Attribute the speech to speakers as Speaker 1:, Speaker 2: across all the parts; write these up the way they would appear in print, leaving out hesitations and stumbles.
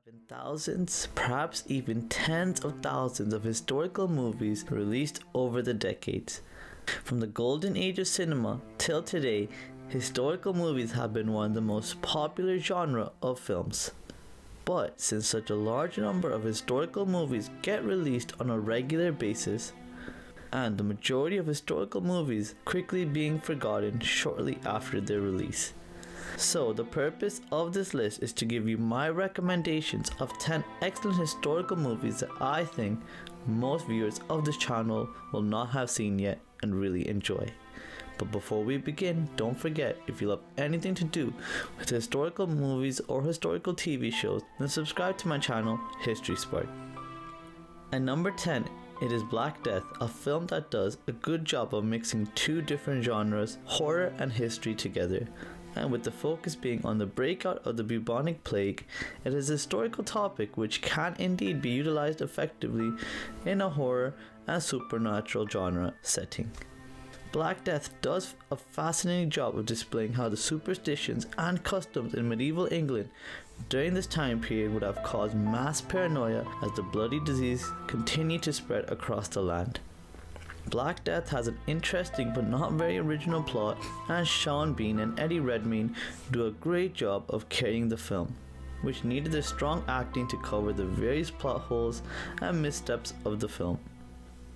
Speaker 1: been thousands, perhaps even tens of thousands of historical movies released over the decades. From the golden age of cinema till today, historical movies have been one of the most popular genre of films. But since such a large number of historical movies get released on a regular basis, and the majority of historical movies quickly being forgotten shortly after their release. So the purpose of this list is to give you my recommendations of 10 excellent historical movies that I think most viewers of this channel will not have seen yet and really enjoy. But before we begin, don't forget, if you love anything to do with historical movies or historical TV shows, then subscribe to my channel, History Spark. At number 10, it is Black Death, a film that does a good job of mixing two different genres, horror and history, together. And with the focus being on the breakout of the bubonic plague, it is a historical topic which can indeed be utilized effectively in a horror and supernatural genre setting. Black Death does a fascinating job of displaying how the superstitions and customs in medieval England during this time period would have caused mass paranoia as the bloody disease continued to spread across the land. Black Death has an interesting but not very original plot, and Sean Bean and Eddie Redmayne do a great job of carrying the film, which needed the strong acting to cover the various plot holes and missteps of the film.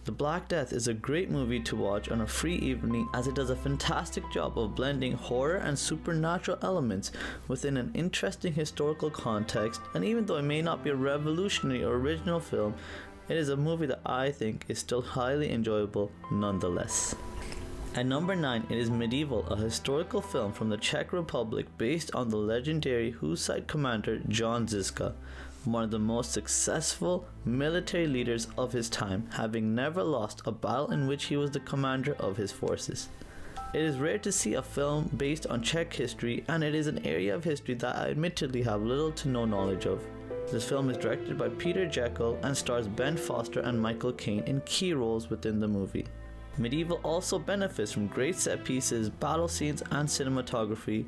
Speaker 1: The Black Death is a great movie to watch on a free evening, as it does a fantastic job of blending horror and supernatural elements within an interesting historical context, and even though it may not be a revolutionary or original film, it is a movie that I think is still highly enjoyable nonetheless. At number 9, it is Medieval, a historical film from the Czech Republic based on the legendary Hussite commander Jan Žižka, one of the most successful military leaders of his time, having never lost a battle in which he was the commander of his forces. It is rare to see a film based on Czech history, and it is an area of history that I admittedly have little to no knowledge of. This film is directed by Peter Jekyll and stars Ben Foster and Michael Caine in key roles within the movie. Medieval also benefits from great set pieces, battle scenes and cinematography,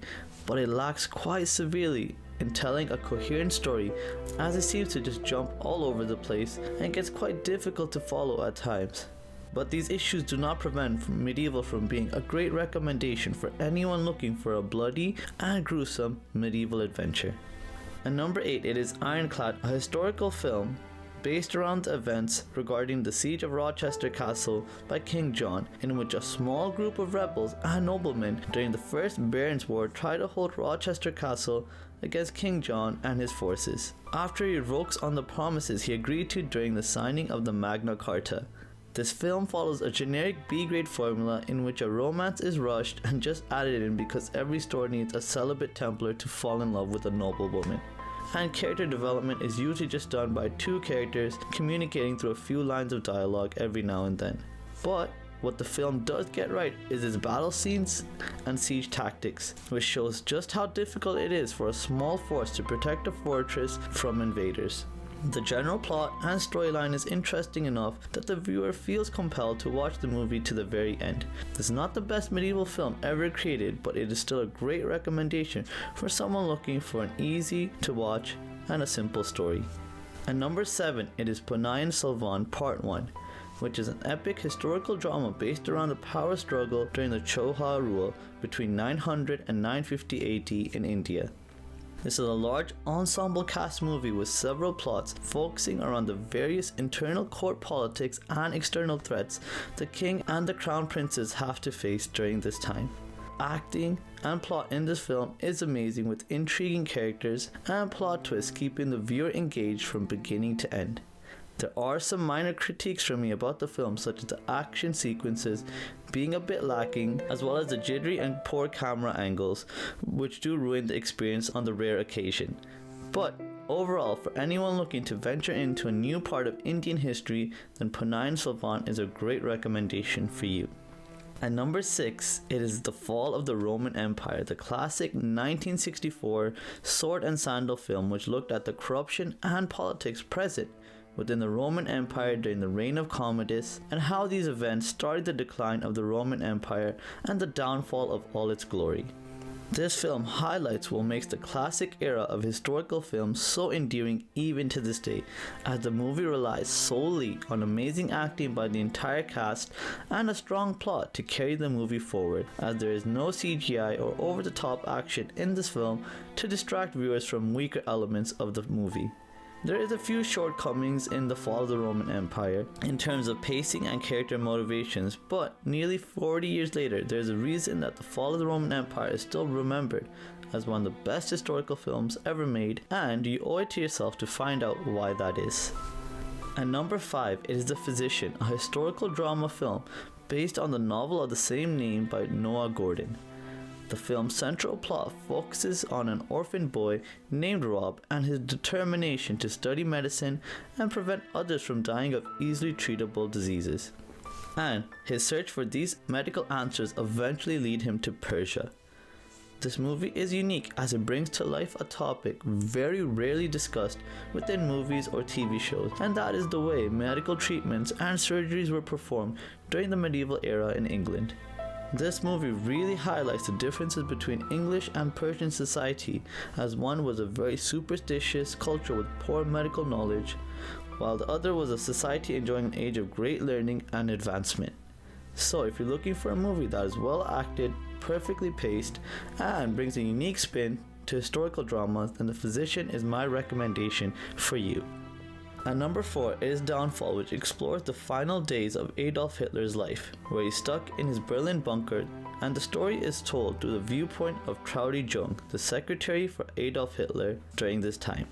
Speaker 1: but it lacks quite severely in telling a coherent story, as it seems to just jump all over the place and gets quite difficult to follow at times. But these issues do not prevent Medieval from being a great recommendation for anyone looking for a bloody and gruesome medieval adventure. At number 8, it is Ironclad, a historical film based around the events regarding the siege of Rochester Castle by King John, in which a small group of rebels and noblemen during the First Barons' War tried to hold Rochester Castle against King John and his forces, after he revokes on the promises he agreed to during the signing of the Magna Carta. This film follows a generic B-grade formula in which a romance is rushed and just added in because every story needs a celibate Templar to fall in love with a noble woman. And character development is usually just done by two characters communicating through a few lines of dialogue every now and then. But what the film does get right is its battle scenes and siege tactics, which shows just how difficult it is for a small force to protect a fortress from invaders. The general plot and storyline is interesting enough that the viewer feels compelled to watch the movie to the very end. This is not the best medieval film ever created, but it is still a great recommendation for someone looking for an easy to watch and a simple story. At number 7, it is Ponniyin Selvan Part 1, which is an epic historical drama based around the power struggle during the Chola rule between 900 and 950 AD in India. This is a large ensemble cast movie with several plots focusing around the various internal court politics and external threats the king and the crown princes have to face during this time. Acting and plot in this film is amazing, with intriguing characters and plot twists keeping the viewer engaged from beginning to end. There are some minor critiques from me about the film, such as the action sequences being a bit lacking, as well as the jittery and poor camera angles, which do ruin the experience on the rare occasion. But overall, for anyone looking to venture into a new part of Indian history, then Ponniyin Selvan is a great recommendation for you. At number 6, it is The Fall of the Roman Empire, the classic 1964 sword and sandal film which looked at the corruption and politics present within the Roman Empire during the reign of Commodus, and how these events started the decline of the Roman Empire and the downfall of all its glory. This film highlights what makes the classic era of historical films so endearing even to this day, as the movie relies solely on amazing acting by the entire cast and a strong plot to carry the movie forward, as there is no CGI or over-the-top action in this film to distract viewers from weaker elements of the movie. There is a few shortcomings in The Fall of the Roman Empire in terms of pacing and character motivations, but nearly 40 years later, there is a reason that The Fall of the Roman Empire is still remembered as one of the best historical films ever made, and you owe it to yourself to find out why that is. At number 5, it is The Physician, a historical drama film based on the novel of the same name by Noah Gordon. The film's central plot focuses on an orphan boy named Rob and his determination to study medicine and prevent others from dying of easily treatable diseases. And his search for these medical answers eventually lead him to Persia. This movie is unique as it brings to life a topic very rarely discussed within movies or TV shows, and that is the way medical treatments and surgeries were performed during the medieval era in England. This movie really highlights the differences between English and Persian society, as one was a very superstitious culture with poor medical knowledge, while the other was a society enjoying an age of great learning and advancement. So if you're looking for a movie that is well acted, perfectly paced, and brings a unique spin to historical drama, then The Physician is my recommendation for you. At number 4 is Downfall, which explores the final days of Adolf Hitler's life, where he's stuck in his Berlin bunker, and the story is told through the viewpoint of Traudi Jung, the secretary for Adolf Hitler during this time.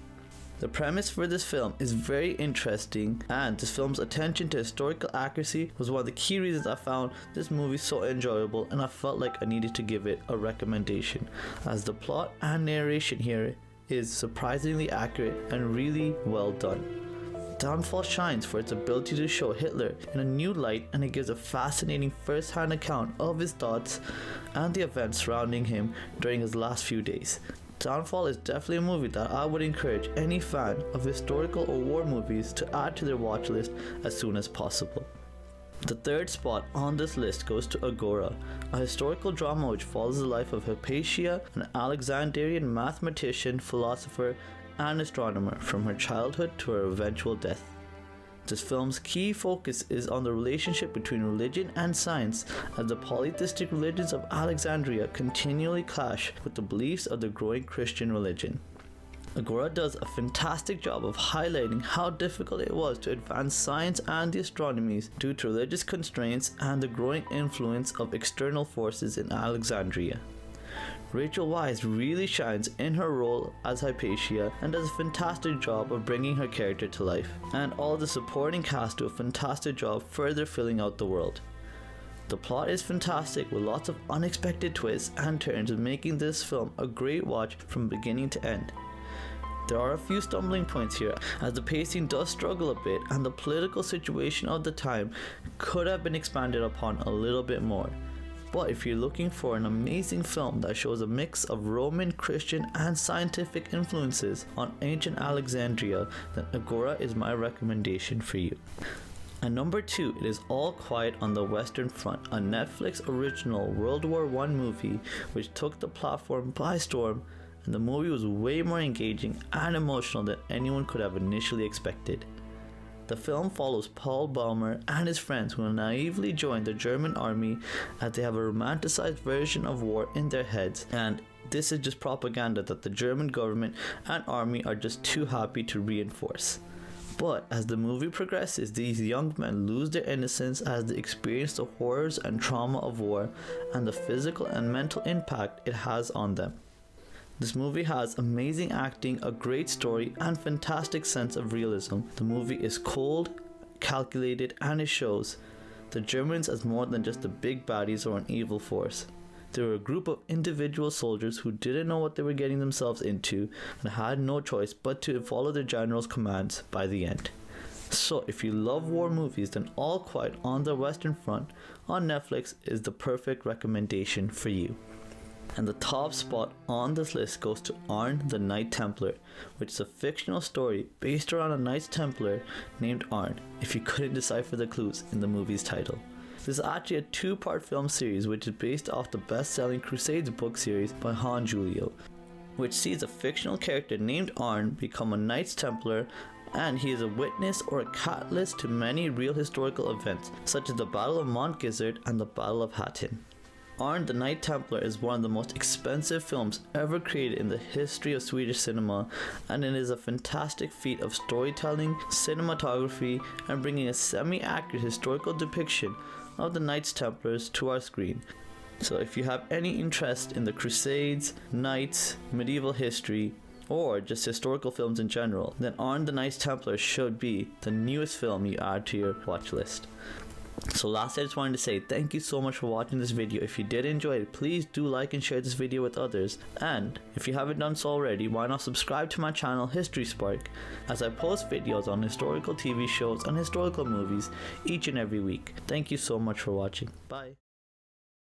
Speaker 1: The premise for this film is very interesting, and this film's attention to historical accuracy was one of the key reasons I found this movie so enjoyable, and I felt like I needed to give it a recommendation, as the plot and narration here is surprisingly accurate and really well done. Downfall shines for its ability to show Hitler in a new light, and it gives a fascinating first-hand account of his thoughts and the events surrounding him during his last few days. Downfall is definitely a movie that I would encourage any fan of historical or war movies to add to their watch list as soon as possible. The third spot on this list goes to Agora, a historical drama which follows the life of Hypatia, an Alexandrian mathematician, philosopher, and astronomer from her childhood to her eventual death. This film's key focus is on the relationship between religion and science, as the polytheistic religions of Alexandria continually clash with the beliefs of the growing Christian religion. Agora does a fantastic job of highlighting how difficult it was to advance science and the astronomies due to religious constraints and the growing influence of external forces in Alexandria. Rachel Weisz really shines in her role as Hypatia and does a fantastic job of bringing her character to life, and all the supporting cast do a fantastic job further filling out the world. The plot is fantastic with lots of unexpected twists and turns, making this film a great watch from beginning to end. There are a few stumbling points here, as the pacing does struggle a bit and the political situation of the time could have been expanded upon a little bit more. But if you're looking for an amazing film that shows a mix of Roman, Christian, and scientific influences on ancient Alexandria, then Agora is my recommendation for you. At number 2, it is All Quiet on the Western Front, a Netflix original World War I movie which took the platform by storm, and the movie was way more engaging and emotional than anyone could have initially expected. The film follows Paul Baumer and his friends who naively join the German army, as they have a romanticized version of war in their heads, and this is just propaganda that the German government and army are just too happy to reinforce. But as the movie progresses, these young men lose their innocence as they experience the horrors and trauma of war and the physical and mental impact it has on them. This movie has amazing acting, a great story, and fantastic sense of realism. The movie is cold, calculated, and it shows the Germans as more than just the big baddies or an evil force. They were a group of individual soldiers who didn't know what they were getting themselves into and had no choice but to follow their general's commands by the end. So if you love war movies, then All Quiet on the Western Front on Netflix is the perfect recommendation for you. And the top spot on this list goes to Arn the Knight Templar, which is a fictional story based around a Knights Templar named Arn, if you couldn't decipher the clues in the movie's title. This is actually a two-part film series which is based off the best-selling Crusades book series by Han Julio, which sees a fictional character named Arn become a Knights Templar, and he is a witness or a catalyst to many real historical events such as the Battle of Mount Gizzard and the Battle of Hattin. Arn the Knight Templar is one of the most expensive films ever created in the history of Swedish cinema, and it is a fantastic feat of storytelling, cinematography, and bringing a semi-accurate historical depiction of the Knights Templars to our screen. So if you have any interest in the Crusades, Knights, medieval history, or just historical films in general, then Arn the Knights Templar should be the newest film you add to your watch list. So lastly, I just wanted to say thank you so much for watching this video. If you did enjoy it, please do like and share this video with others. And if you haven't done so already, why not subscribe to my channel History Spark, as I post videos on historical TV shows and historical movies each and every week. Thank you so much for watching. Bye.